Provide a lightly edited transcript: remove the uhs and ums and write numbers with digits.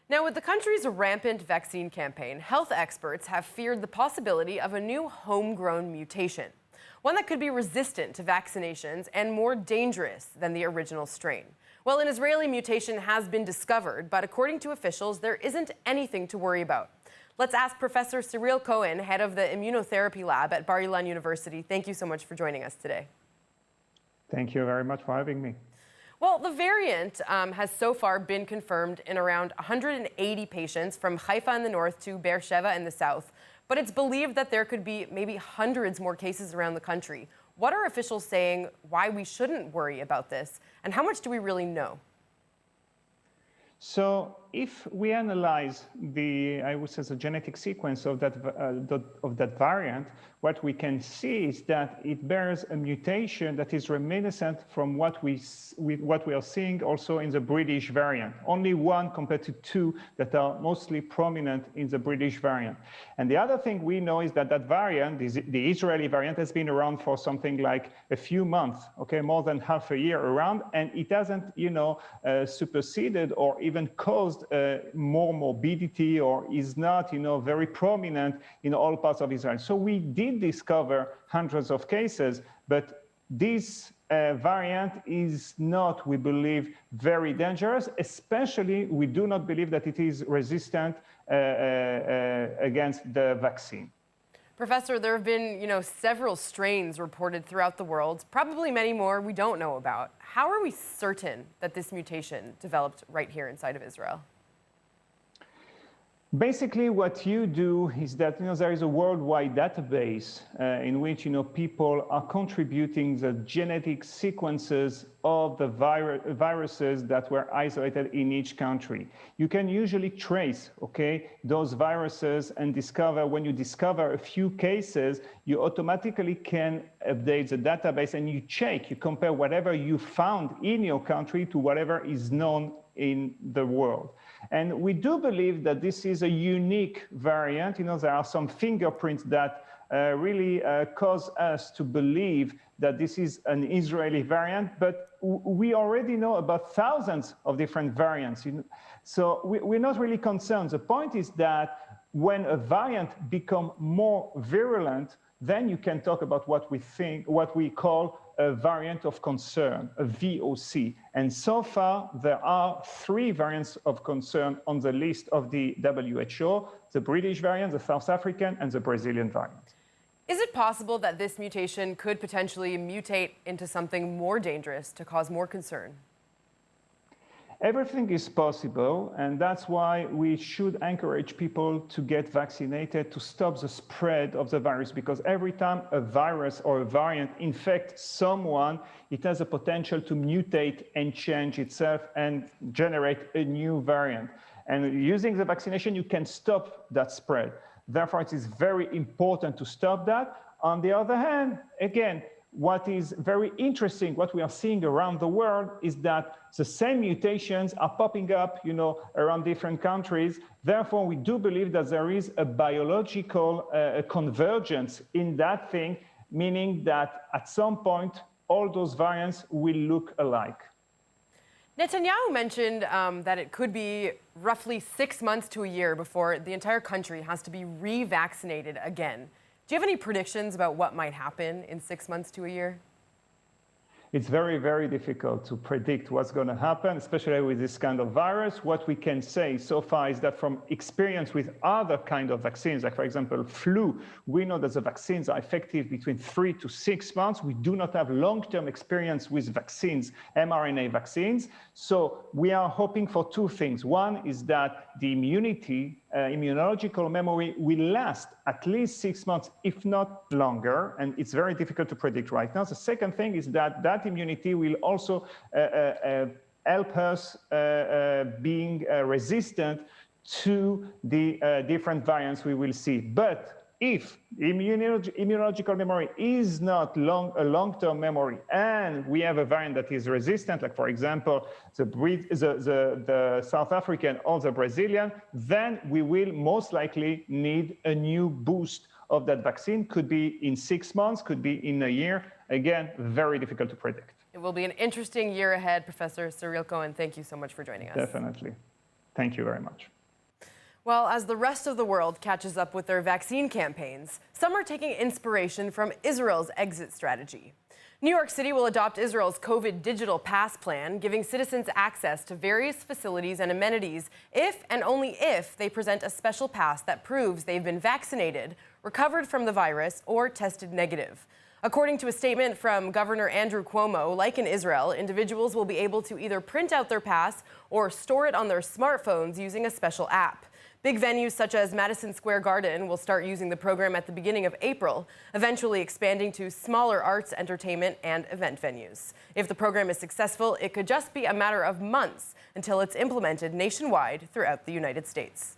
Now, with the country's rampant vaccine campaign, health experts have feared the possibility of a new homegrown mutation, one that could be resistant to vaccinations and more dangerous than the original strain. Well, an Israeli mutation has been discovered, but according to officials, there isn't anything to worry about. Let's ask Professor Cyrille Cohen, head of the Immunotherapy lab at Bar-Ilan University. Thank you so much for joining us today. Thank you very much for having me. Well, the variant has so far been confirmed in around 180 patients from Haifa in the north to Beersheba in the south. But it's believed that there could be maybe hundreds more cases around the country. What are officials saying why we shouldn't worry about this? And how much do we really know? So if we analyze the genetic sequence of that variant, what we can see is that it bears a mutation that is reminiscent from what we are seeing also in the British variant. Only one compared to two that are mostly prominent in the British variant. And the other thing we know is that that variant, the Israeli variant, has been around for something like a few months, okay, more than half a year around, and it hasn't, superseded or even caused more morbidity, or is not, very prominent in all parts of Israel. So we did discover hundreds of cases, but this variant is not, we believe, very dangerous. Especially, we do not believe that it is resistant against the vaccine. Professor, there have been, several strains reported throughout the world, probably many more we don't know about. How are we certain that this mutation developed right here inside of Israel? Basically, what you do is that there is a worldwide database in which people are contributing the genetic sequences of the viruses that were isolated in each country. You can usually trace, those viruses and discover. When you discover a few cases, you automatically can update the database and you compare whatever you found in your country to whatever is known in the world. And we do believe that this is a unique variant. There are some fingerprints that really cause us to believe that this is an Israeli variant, but we already know about thousands of different variants. So we're not really concerned. The point is that when a variant becomes more virulent, then you can talk about what we call a variant of concern, a VOC. And so far, there are 3 variants of concern on the list of the WHO: the British variant, the South African, and the Brazilian variant. Is it possible that this mutation could potentially mutate into something more dangerous to cause more concern? Everything is possible, and that's why we should encourage people to get vaccinated to stop the spread of the virus, because every time a virus or a variant infects someone, it has a potential to mutate and change itself and generate a new variant. And using the vaccination, you can stop that spread. Therefore, it is very important to stop that. On the other hand, again, what is very interesting, what we are seeing around the world, is that the same mutations are popping up, around different countries. Therefore, we do believe that there is a biological convergence in that thing, meaning that at some point, all those variants will look alike. Netanyahu mentioned that it could be roughly 6 months to a year before the entire country has to be revaccinated again. Do you have any predictions about what might happen in 6 months to a year? It's very, very difficult to predict what's going to happen, especially with this kind of virus. What we can say so far is that from experience with other kind of vaccines, like, for example, flu, we know that the vaccines are effective between 3 to 6 months. We do not have long-term experience with vaccines, mRNA vaccines. So we are hoping for 2 things. One is that the immunological memory will last at least 6 months, if not longer, and it's very difficult to predict right now. The second thing is that that immunity will also help us being resistant to the different variants we will see. But if immunological memory is not a long-term memory, and we have a variant that is resistant, like, for example, the South African or the Brazilian, then we will most likely need a new boost of that vaccine. Could be in 6 months, could be in a year. Again, very difficult to predict. It will be an interesting year ahead. Professor Cyrille Cohen, thank you so much for joining us. Definitely. Thank you very much. Well, as the rest of the world catches up with their vaccine campaigns, some are taking inspiration from Israel's exit strategy. New York City will adopt Israel's COVID digital pass plan, giving citizens access to various facilities and amenities if and only if they present a special pass that proves they've been vaccinated, recovered from the virus, or tested negative. According to a statement from Governor Andrew Cuomo, like in Israel, individuals will be able to either print out their pass or store it on their smartphones using a special app. Big venues such as Madison Square Garden will start using the program at the beginning of April, eventually expanding to smaller arts, entertainment, and event venues. If the program is successful, it could just be a matter of months until it's implemented nationwide throughout the United States.